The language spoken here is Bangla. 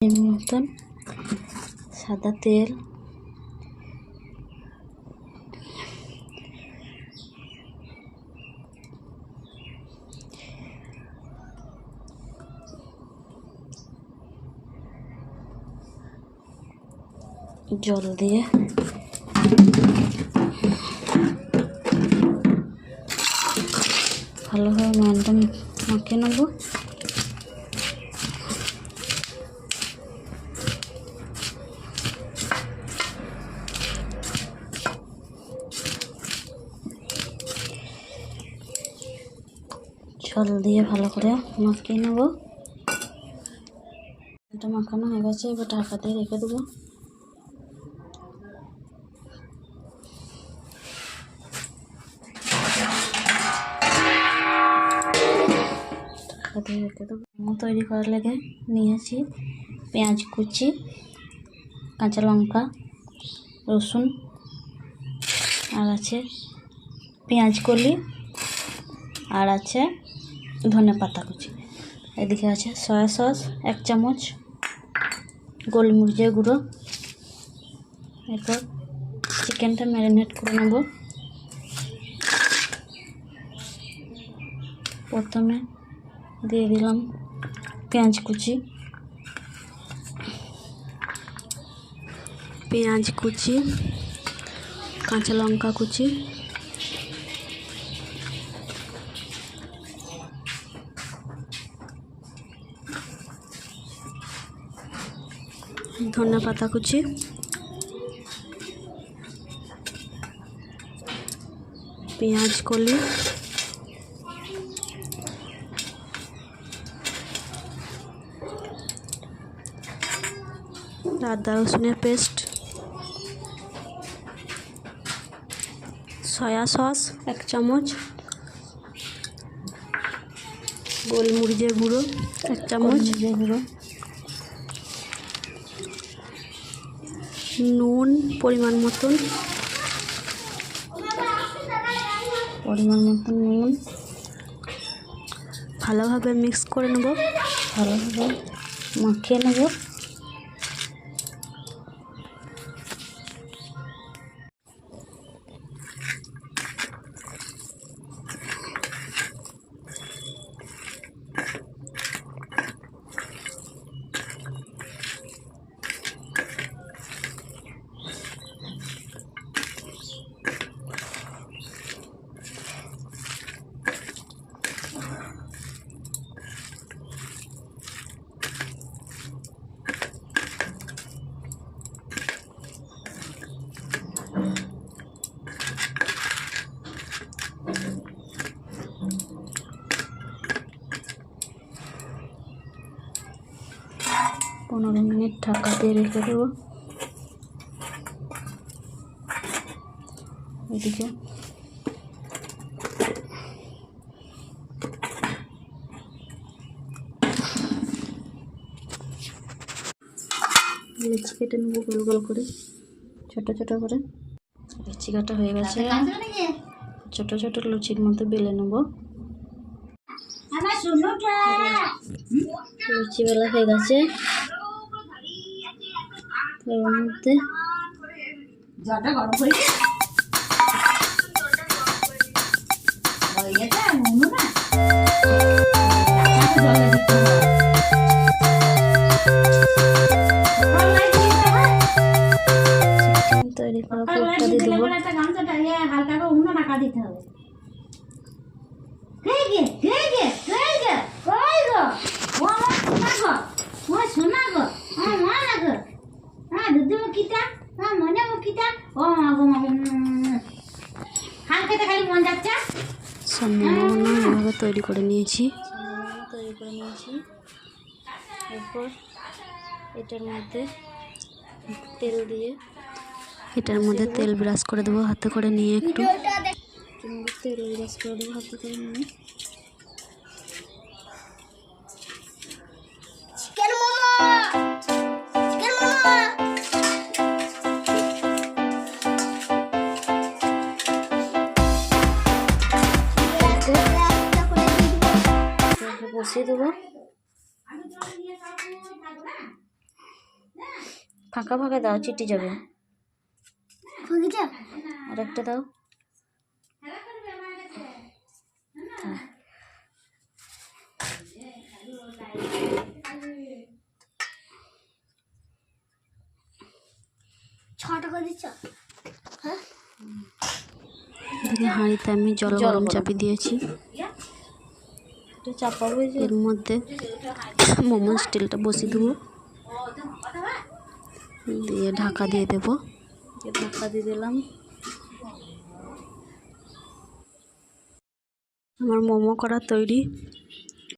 মতন সাদা তেল, জল দিয়ে ভালোভাবে ময়ানটা মাখিয়ে নেব। জল দিয়ে ভালো করে মাখিয়ে নেব। এটা মাখানো হয়ে গেছে, এবার ঢাকা দিয়ে রেখে দেবো। ঢাকা দিয়ে রেখে দেবো। মোমো তৈরি করার লেগে নিয়েছি পেঁয়াজ কুচি, কাঁচা লঙ্কা, রসুন, আর আছে পেঁয়াজ কলি, আর আছে ধনে পাতা কুচি। এদিকে আছে সয়া সস 1 চামচ, গোলমরিচের গুঁড়ো। এরপর চিকেনটা ম্যারিনেট করে নেব। প্রথমে দিয়ে দিলাম পেঁয়াজ কুচি, কাঁচা লঙ্কা কুচি, ধনে পাতা কুচি, পেঁয়াজ কলি, আদা রসুনের পেস্ট, সয়া সস 1 চামচ, গোলমরিচের গুঁড়ো 1 চামচ, নুন পরিমাণ মতন নুন। ভালোভাবে মিক্স করে নেব, ভালোভাবে মাখিয়ে নেব। পনেরো মিনিট ঢাকা দিয়ে রেখে দেবো। এদিকে লেচি কেটে নেবো গোল গোল করে, ছোট ছোট করে। লেচি কাটা হয়ে গেছে, ছোট ছোট লুচির মধ্যে বেলে নেব। লুচি বেলা হয়ে গেছে, এর মধ্যে তৈরি করা পুরটা দিয়ে দেবো। এভাবে তৈরি করে নিয়েছি। এরপর এটার মধ্যে তেল ব্রাশ করে দেবো হাতে করে নিয়ে, একটু তেল ব্রাশ করে দেবো হাতে করে নিয়ে। বসিয়ে দেবো। ফাঁকা ফাঁকা দাও, চিটি যাবে। আর একটা দাও। হাঁড়িতে আমি জল গরম চাপিয়ে দিয়েছি। চাপাবো, এর মধ্যে মোমো স্টিলটা বসিয়ে দেবো, দিয়ে ঢাকা দিয়ে দেবো। ঢাকা দিয়ে দিলাম। আমার মোমো করা তৈরি।